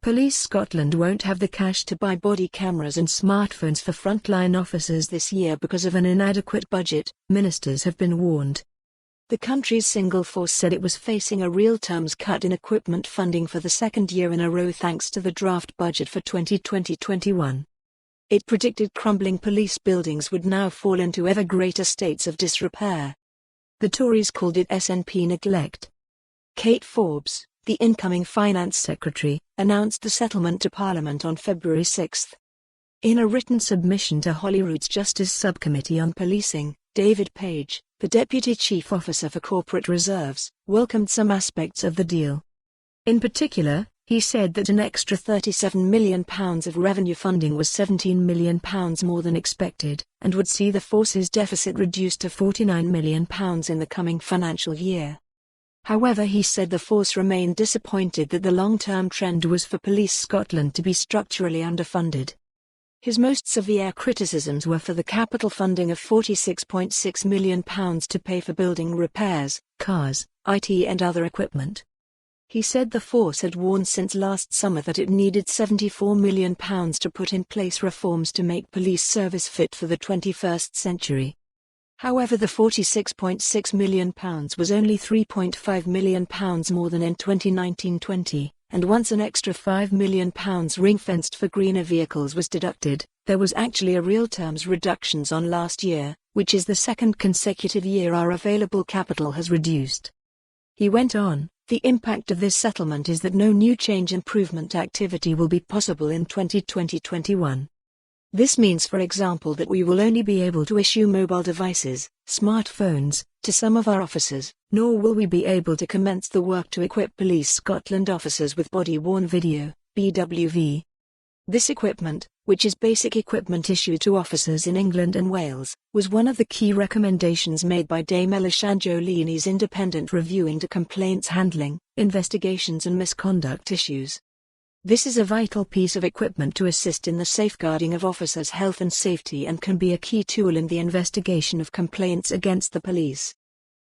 Police Scotland won't have the cash to buy body cameras and smartphones for frontline officers this year because of an inadequate budget, ministers have been warned. The country's single force said it was facing a real terms cut in equipment funding for the second year in a row thanks to the draft budget for 2020-21. It predicted crumbling police buildings would now fall into ever greater states of disrepair. The Tories called it SNP neglect. Kate Forbes, the incoming Finance Secretary, announced the settlement to Parliament on February 6. In a written submission to Holyrood's Justice Subcommittee on Policing, David Page, the Deputy Chief Officer for Corporate Reserves, welcomed some aspects of the deal. In particular, he said that an extra £37 million of revenue funding was £17 million more than expected, and would see the force's deficit reduced to £49 million in the coming financial year. However, he said the force remained disappointed that the long-term trend was for Police Scotland to be structurally underfunded. His most severe criticisms were for the capital funding of £46.6 million to pay for building repairs, cars, IT and other equipment. He said the force had warned since last summer that it needed £74 million to put in place reforms to make police service fit for the 21st century. However, the £46.6 million was only £3.5 million more than in 2019-20. And once an extra £5 million ring-fenced for greener vehicles was deducted, there was actually a real terms reductions on last year, which is the second consecutive year our available capital has reduced. He went on, the impact of this settlement is that no new change improvement activity will be possible in 2020-21. This means, for example, that we will only be able to issue mobile devices, smartphones, to some of our officers, nor will we be able to commence the work to equip Police Scotland officers with body-worn video, BWV. This equipment, which is basic equipment issued to officers in England and Wales, was one of the key recommendations made by Dame Elisha-Jolini's independent review into complaints handling, investigations and misconduct issues. This is a vital piece of equipment to assist in the safeguarding of officers' health and safety and can be a key tool in the investigation of complaints against the police.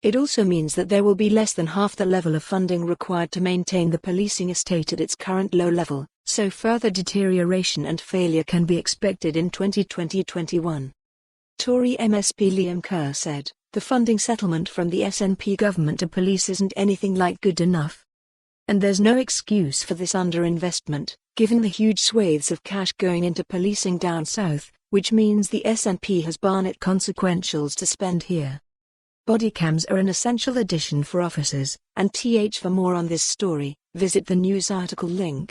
It also means that there will be less than half the level of funding required to maintain the policing estate at its current low level, so further deterioration and failure can be expected in 2020-21. Tory MSP Liam Kerr said, "The funding settlement from the SNP government to police isn't anything like good enough. And there's no excuse for this underinvestment, given the huge swathes of cash going into policing down south, which means the SNP has barnet consequentials to spend here." Bodycams are an essential addition for officers, and for more on this story, visit the news article link.